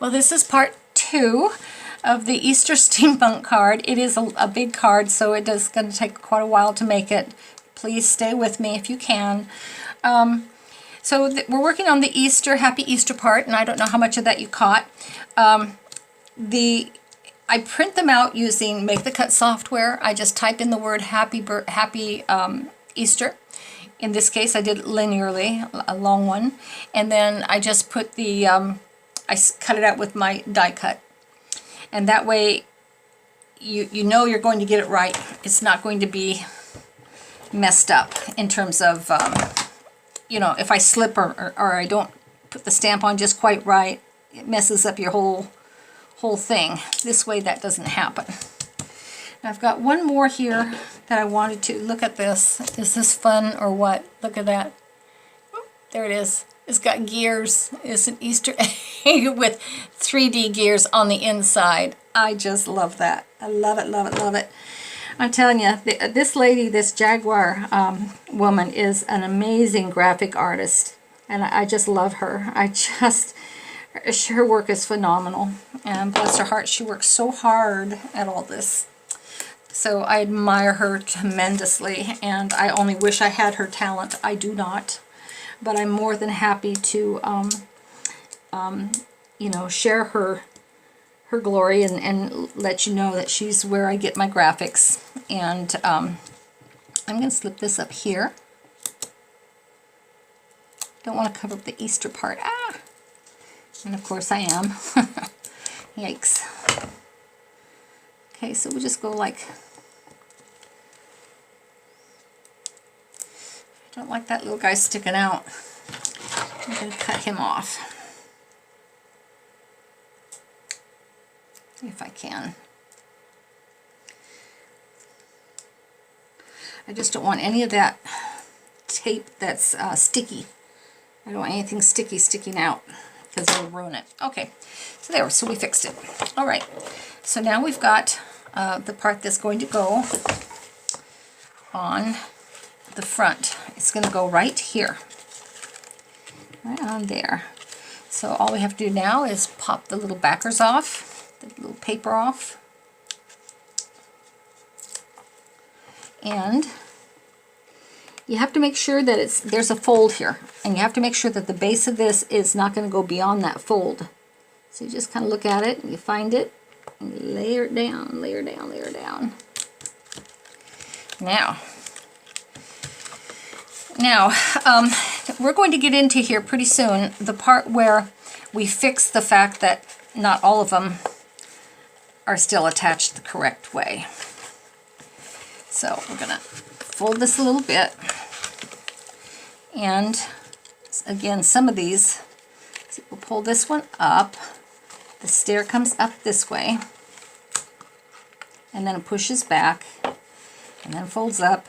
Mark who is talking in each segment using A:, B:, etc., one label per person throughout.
A: Well, this is part 2 of the Easter steampunk card. It is a big card, so it is going to take quite a while to make it. Please stay with me if you can. We're working on the Happy Easter part, and I don't know how much of that you caught. I print them out using Make the Cut software. I just type in the word Happy Easter. In this case, I did it linearly, a long one, and then I just put the I cut it out with my die cut, and that way you know you're going to get it right. It's not going to be messed up in terms of you know, if I slip or I don't put the stamp on just quite right, it messes up your whole thing. This way that doesn't happen. Now I've got one more here that I wanted to look at. This. Is this fun or what? Look at that. There it is. It's got gears. It's an Easter egg with 3D gears on the inside. I just love that. I love it, love it, love it. I'm telling you, this lady, this Jaguar woman is an amazing graphic artist. And I just love her. Her work is phenomenal. And bless her heart, she works so hard at all this. So I admire her tremendously. And I only wish I had her talent. I do not. But I'm more than happy to, you know, share her glory and let you know that she's where I get my graphics. And I'm going to slip this up here. Don't want to cover up the Easter part. Ah! And of course I am. Yikes. Okay, so we'll just go like... I don't like that little guy sticking out. I'm going to cut him off. If I can. I just don't want any of that tape that's sticky. I don't want anything sticky sticking out because it'll ruin it. Okay, so there, so we fixed it. All right, so now we've got the part that's going to go on the front. It's going to go right here, right on there. So all we have to do now is pop the little backers off, the little paper off, and you have to make sure that there's a fold here, and you have to make sure that the base of this is not going to go beyond that fold. So you just kind of look at it and you find it and you layer it down, layer down, layer down. Now, we're going to get into here pretty soon the part where we fix the fact that not all of them are still attached the correct way. So we're going to fold this a little bit, and again, some of these, see, we'll pull this one up, the stair comes up this way, and then it pushes back, and then folds up,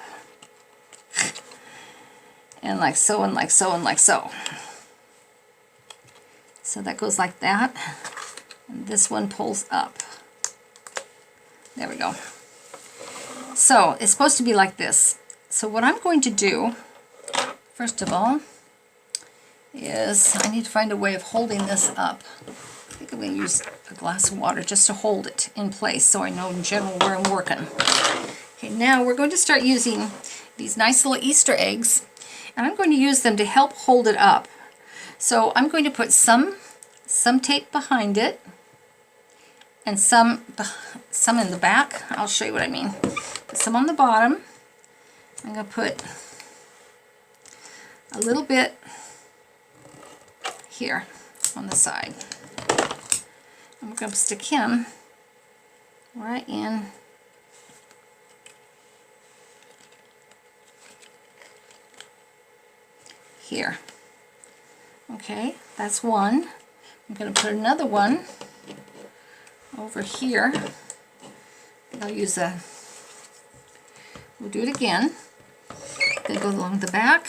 A: and like so, and like so, and like so. So that goes like that, and this one pulls up. There we go. So it's supposed to be like this. So what I'm going to do, first of all, is I need to find a way of holding this up. I think I'm going to use a glass of water just to hold it in place so I know in general where I'm working. Okay, now we're going to start using these nice little Easter eggs, and I'm going to use them to help hold it up. So I'm going to put some tape behind it and some in the back. I'll show you what I mean. Some on the bottom. I'm going to put a little bit here on the side. And we're going to stick him right in here. Okay, that's one. I'm going to put another one over here. I'll use we'll do it again. Going to go along the back,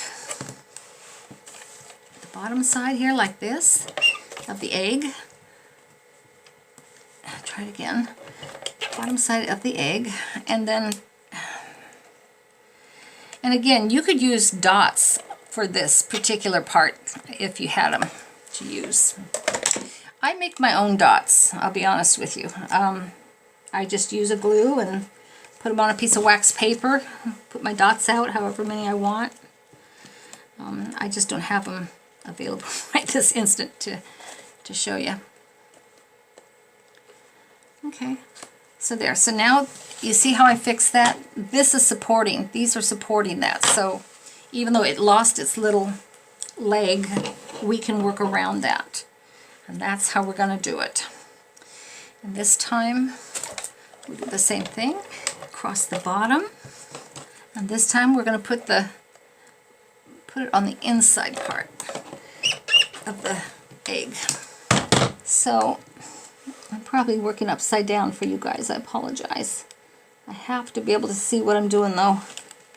A: the bottom side here like this, of the egg. Try it again. Bottom side of the egg, and then, and again, you could use dots for this particular part if you had them to use. I make my own dots, I'll be honest with you. I just use a glue and put them on a piece of wax paper, put my dots out however many I want. I just don't have them available right this instant to show you. Okay, so there. So now you see how I fixed that? This is supporting, these are supporting that. So even though it lost its little leg, we can work around that. And that's how we're going to do it. And this time we do the same thing across the bottom. And this time we're going to put it on the inside part of the egg. So I'm probably working upside down for you guys. I apologize. I have to be able to see what I'm doing though,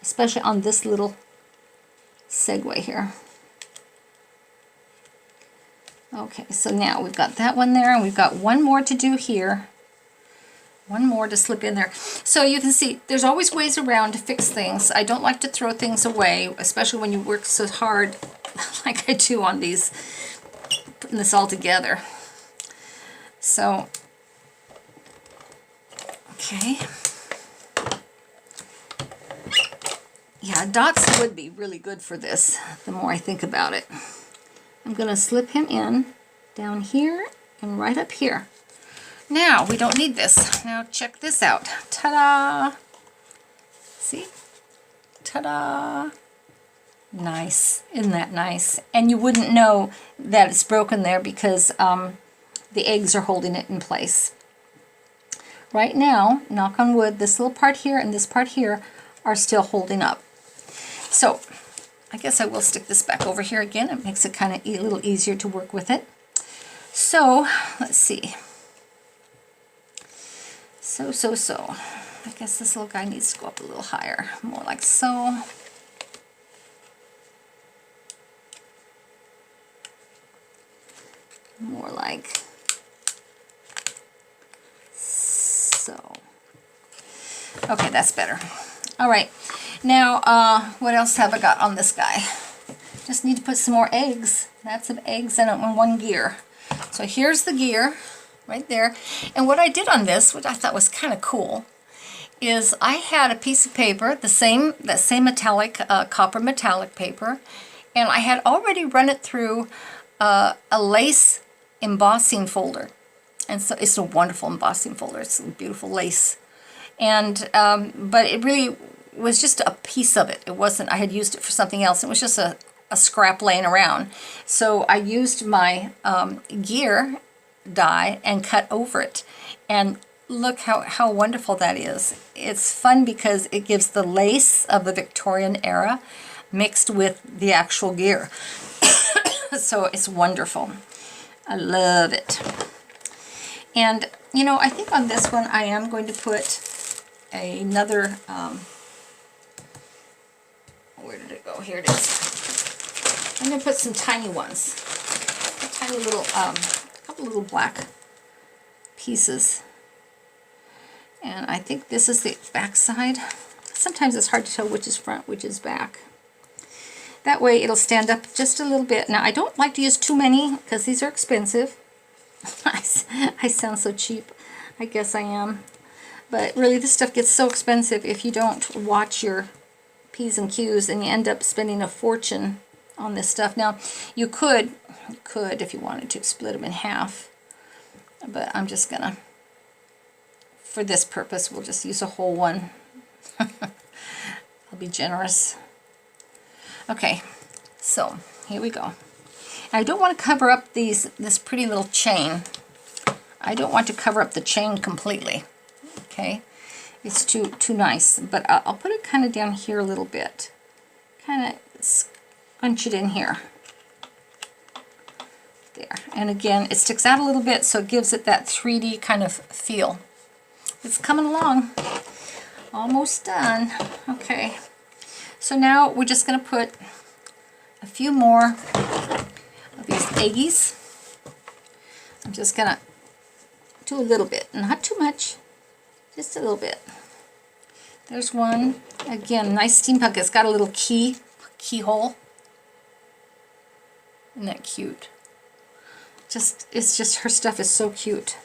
A: especially on this little segue here. Okay, so now we've got that one there, and we've got one more to do here. One more to slip in there. So you can see there's always ways around to fix things. I don't like to throw things away, especially when you work so hard like I do on these, putting this all together. So, okay. Yeah, dots would be really good for this, the more I think about it. I'm going to slip him in down here and right up here. Now, we don't need this. Now check this out. Ta-da! See? Ta-da! Nice. Isn't that nice? And you wouldn't know that it's broken there because the eggs are holding it in place. Right now, knock on wood, this little part here and this part here are still holding up. So, I guess I will stick this back over here again. It makes it kind of a little easier to work with it. So, let's see. So. I guess this little guy needs to go up a little higher. More like so. More like so. Okay, that's better. All right. Now, what else have I got on this guy? Just need to put some more eggs. That's some eggs in one gear. So here's the gear right there. And what I did on this, which I thought was kind of cool, is I had a piece of paper, that same metallic, copper metallic paper, and I had already run it through a lace embossing folder. And so it's a wonderful embossing folder. It's a beautiful lace. And, but it really was just a piece of it. It wasn't, I had used it for something else. It was just a scrap laying around. So I used my gear die and cut over it. And look how wonderful that is. It's fun because it gives the lace of the Victorian era mixed with the actual gear. So it's wonderful. I love it. And, you know, I think on this one I am going to put another, where did it go? Here it is. I'm going to put some tiny ones. A tiny little, a couple little black pieces. And I think this is the back side. Sometimes it's hard to tell which is front, which is back. That way it'll stand up just a little bit. Now I don't like to use too many because these are expensive. I sound so cheap. I guess I am. But really this stuff gets so expensive if you don't watch your P's and Q's, and you end up spending a fortune on this stuff. Now you could if you wanted to split them in half. But I'm just gonna, for this purpose, we'll just use a whole one. I'll be generous. Okay, so here we go. I don't want to cover up this pretty little chain. I don't want to cover up the chain completely. Okay, it's too nice. But I'll put it kind of down here a little bit. Kind of scrunch it in here. There. And again, it sticks out a little bit, so it gives it that 3D kind of feel. It's coming along. Almost done. Okay. So now we're just going to put a few more of these eggies. I'm just going to do a little bit, not too much, just a little bit. There's one. Again, nice steampunk. It's got a little keyhole. Isn't that cute? it's just, her stuff is so cute.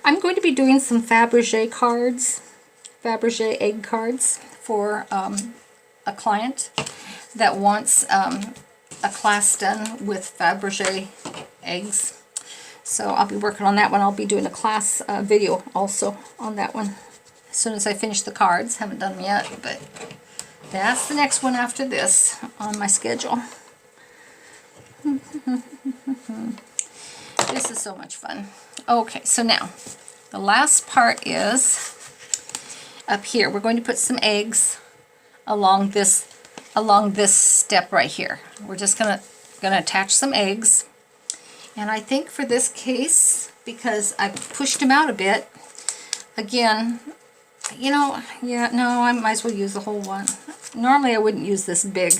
A: I'm going to be doing some Fabergé cards, Fabergé egg cards for a client that wants a class done with Fabergé eggs. So I'll be working on that one. I'll be doing a class video also on that one as soon as I finish the cards. Haven't done them yet, but that's the next one after this on my schedule. This is so much fun. Okay, so now the last part is up here. We're going to put some eggs along this step right here. We're just gonna attach some eggs. And I think for this case, because I pushed them out a bit, again, you know, yeah, no, I might as well use the whole one. Normally I wouldn't use this big.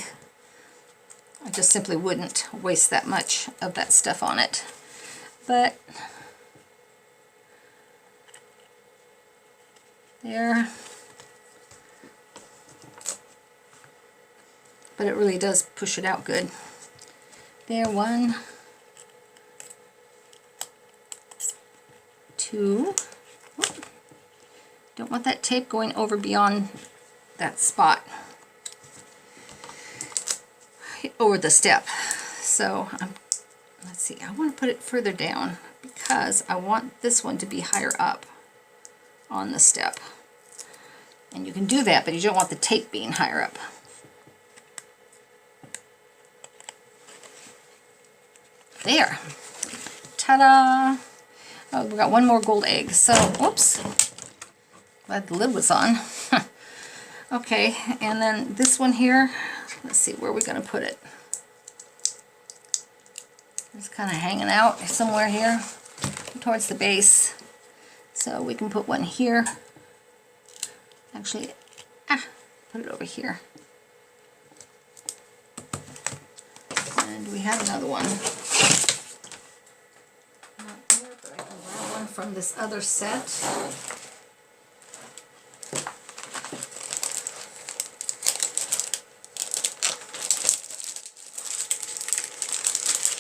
A: I just simply wouldn't waste that much of that stuff on it. But there. But it really does push it out good. There, 1, 2. Whoop. Don't want that tape going over beyond that spot, over the step. So let's see, I want to put it further down because I want this one to be higher up on the step. And you can do that, but you don't want the tape being higher up. There. Ta-da! Oh, we got one more gold egg. So, whoops. Glad the lid was on. Okay, and then this one here, let's see, where are we going to put it? It's kind of hanging out somewhere here towards the base. So we can put one here. Actually, put it over here. And we have another one. Not there, but I can grab one from this other set.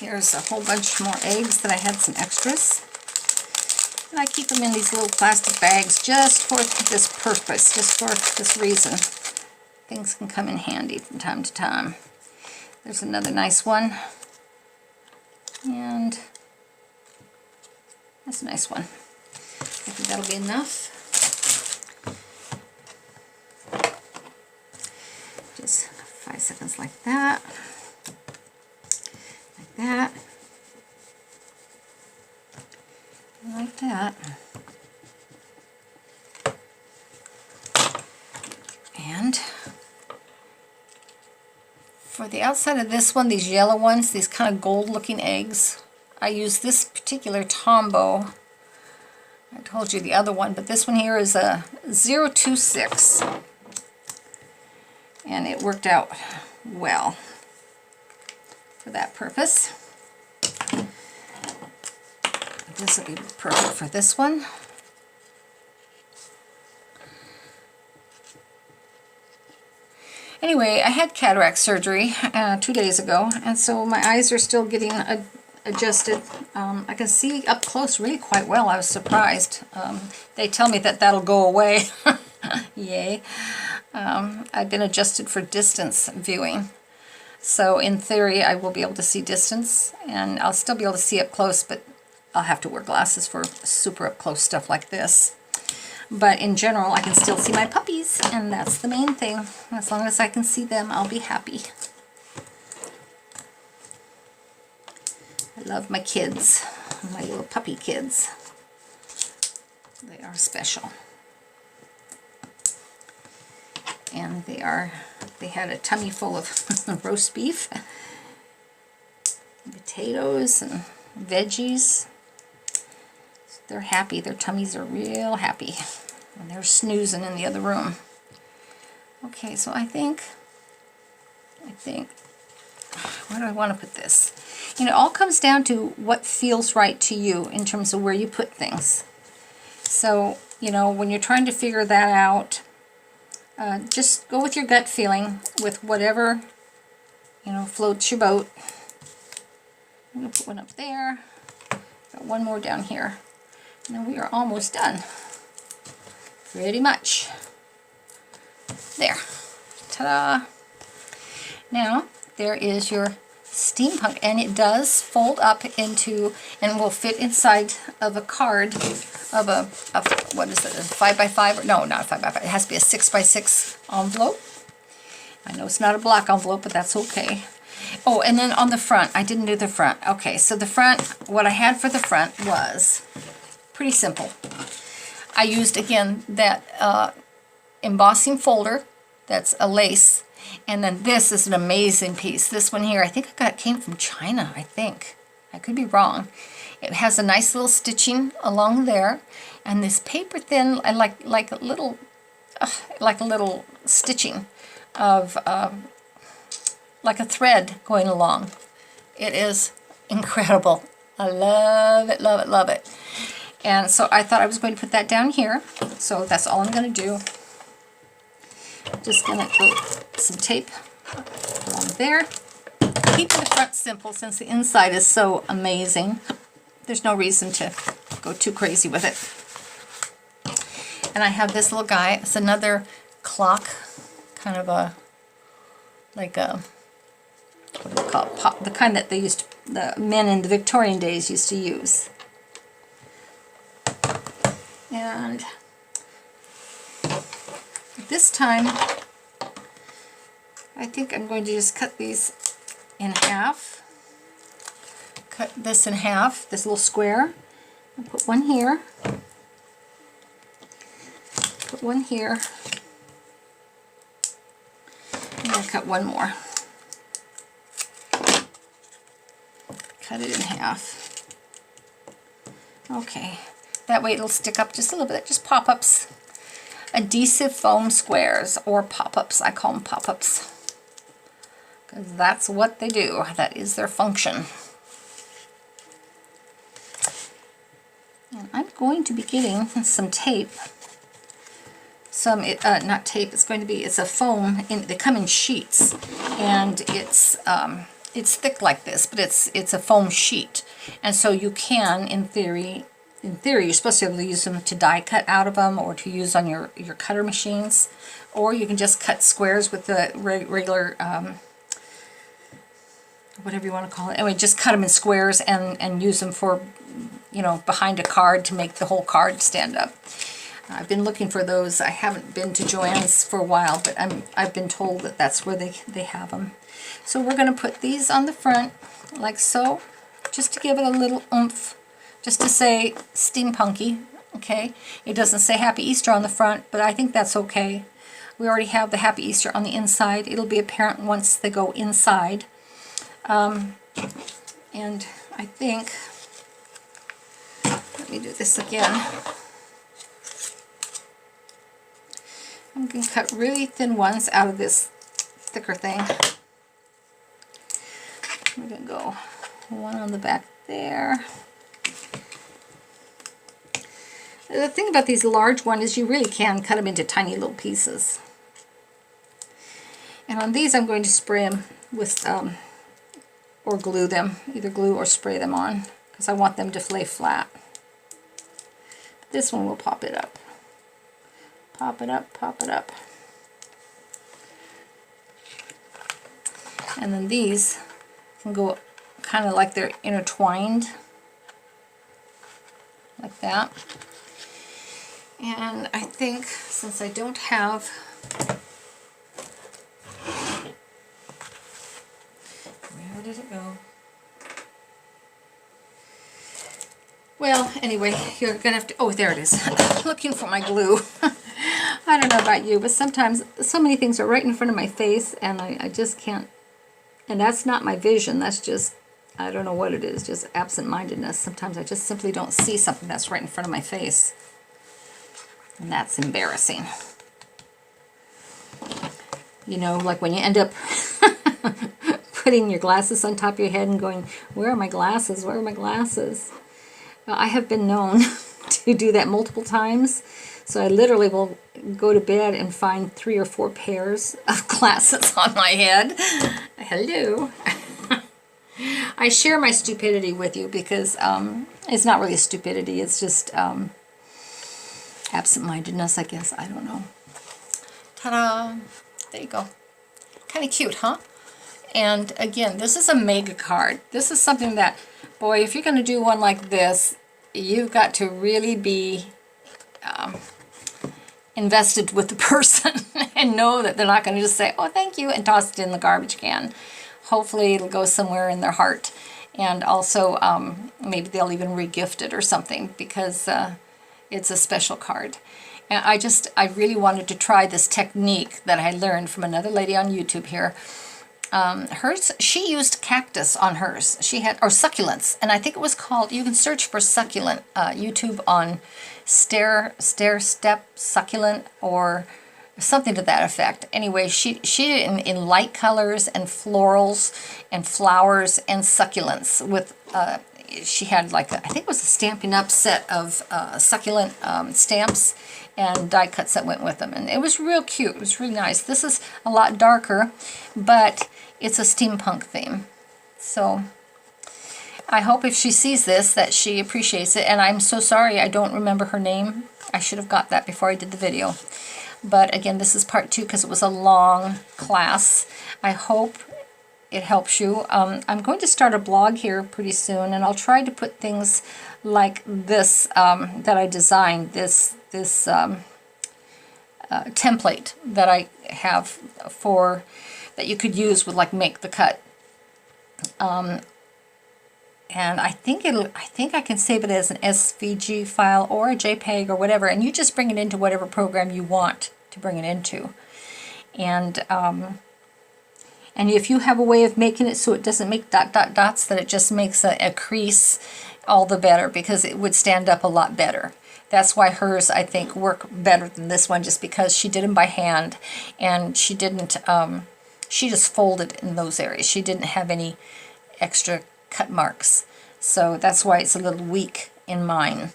A: Here's a whole bunch more eggs that I had some extras. And I keep them in these little plastic bags just for this purpose, just for this reason. Things can come in handy from time to time. There's another nice one. And that's a nice one. I think that'll be enough. Just 5 seconds like that. Like that. Like that. And for the outside of this one, these yellow ones, these kind of gold looking eggs, I use this particular Tombow. I told you the other one, but this one here is a 026. And it worked out well for that purpose. This will be perfect for this one. Anyway, I had cataract surgery 2 days ago, and so my eyes are still getting adjusted. I can see up close really quite well. I was surprised. They tell me that that'll go away. Yay. I've been adjusted for distance viewing. So in theory, I will be able to see distance, and I'll still be able to see up close, but I'll have to wear glasses for super up close stuff like this. But in general, I can still see my puppies, and that's the main thing. As long as I can see them, I'll be happy. I love my kids, my little puppy kids. They are special. And they had a tummy full of roast beef, potatoes, and veggies. They're happy. Their tummies are real happy. And they're snoozing in the other room. Okay, so I think, where do I want to put this? You know, it all comes down to what feels right to you in terms of where you put things. So, you know, when you're trying to figure that out, just go with your gut feeling with whatever, you know, floats your boat. I'm going to put one up there. Got one more down here. And then we are almost done. Pretty much. There. Ta-da! Now, there is your steampunk, and it does fold up into, and will fit inside of a card of a what is it, a 5x5? No, not a 5x5. It has to be a 6x6 envelope. I know it's not a black envelope, but that's okay. Oh, and then on the front, I didn't do the front. Okay, so the front, what I had for the front was pretty simple. I used, again, that embossing folder. That's a lace. And then this is an amazing piece. This one here, I think it came from China, I think. I could be wrong. It has a nice little stitching along there. And this paper thin, and like a little stitching of like a thread going along. It is incredible. I love it, love it, love it. And so I thought I was going to put that down here. So that's all I'm going to do. Just going to put some tape along there. Keeping the front simple since the inside is so amazing. There's no reason to go too crazy with it. And I have this little guy. It's another clock, kind of a, like a, what do you call it? The kind that they used to, the men in the Victorian days used to use. And this time, I think I'm going to just cut these in half. Cut this in half, this little square. I'll put one here. Put one here. And I'll cut one more. Cut it in half. Okay. That way it'll stick up just a little bit. Just pop-ups. Adhesive foam squares, or pop-ups. I call them pop-ups, because that's what they do. That is their function. And I'm going to be getting some tape. Some, not tape, it's a foam. They come in sheets, and it's thick like this, but it's a foam sheet. And so you can, in theory, you're supposed to be able to use them to die cut out of them, or to use on your cutter machines, or you can just cut squares with the regular, whatever you want to call it. Anyway, just cut them in squares and use them for, you know, behind a card to make the whole card stand up. I've been looking for those. I haven't been to Joann's for a while, but I've been told that that's where they have them. So we're going to put these on the front, like so, just to give it a little oomph. Just to say steampunky, okay? It doesn't say Happy Easter on the front, but I think that's okay. We already have the Happy Easter on the inside. It'll be apparent once they go inside. And I think, let me do this again. I'm going to cut really thin ones out of this thicker thing. We're going to go one on the back there. The thing about these large ones is you really can cut them into tiny little pieces. And on these I'm going to spray them with, or glue them, either glue or spray them on, because I want them to lay flat. This one will pop it up. Pop it up, pop it up. And then these can go kind of like they're intertwined, like that. And I think, since I don't have, where did it go? Well, anyway, you're going to have to, oh, there it is. Looking for my glue. I don't know about you, but sometimes so many things are right in front of my face, and I just can't, and that's not my vision, that's just, I don't know what it is, just absent-mindedness. Sometimes I just simply don't see something that's right in front of my face. And that's embarrassing. You know, like when you end up putting your glasses on top of your head and going, where are my glasses? Where are my glasses? I have been known to do that multiple times. So I literally will go to bed and find 3 or 4 pairs of glasses on my head. Hello. I share my stupidity with you because, and It's not really stupidity, it's just absent-mindedness, I guess. I don't know. Ta-da! There you go. Kind of cute, huh? And again, this is a mega card. This is something that, boy, if you're going to do one like this, you've got to really be invested with the person and know that they're not going to just say, oh, thank you, and toss it in the garbage can. Hopefully it'll go somewhere in their heart. And also, maybe they'll even re-gift it or something, because it's a special card. And I really wanted to try this technique that I learned from another lady on YouTube here. Hers, she used cactus on hers. She had, or succulents, and I think it was called, you can search for succulent, YouTube on stair step succulent or something to that effect. Anyway, she did it in light colors and florals and flowers and succulents with, she had like, I think it was a Stampin' Up set of succulent stamps and die cuts that went with them. And it was real cute. It was really nice. This is a lot darker, but it's a steampunk theme. So I hope if she sees this that she appreciates it. And I'm so sorry I don't remember her name. I should have got that before I did the video. But again, this is part 2 because it was a long class. I hope it helps you. I'm going to start a blog here pretty soon, and I'll try to put things like this that I designed, this template that I have for, that you could use with like Make the Cut. And I think I can save it as an SVG file or a JPEG or whatever, and you just bring it into whatever program you want to bring it into. And if you have a way of making it so it doesn't make dots, that it just makes a crease, all the better, because it would stand up a lot better. That's why hers, I think, work better than this one, just because she did them by hand, and she didn't, she just folded in those areas. She didn't have any extra cut marks. So that's why it's a little weak in mine.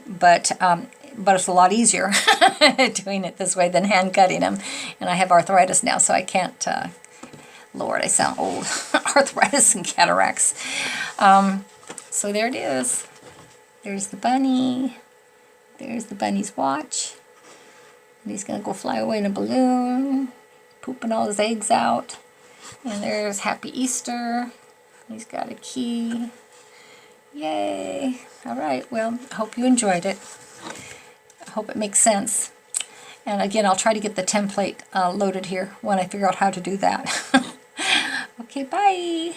A: But it's a lot easier doing it this way than hand cutting them. And I have arthritis now, so I can't, Lord, I sound old. Arthritis and cataracts. So there it is. There's the bunny. There's the bunny's watch. And he's going to go fly away in a balloon, pooping all his eggs out. And there's Happy Easter. He's got a key. Yay. All right, well, I hope you enjoyed it. I hope it makes sense. And again, I'll try to get the template loaded here when I figure out how to do that. Okay, bye.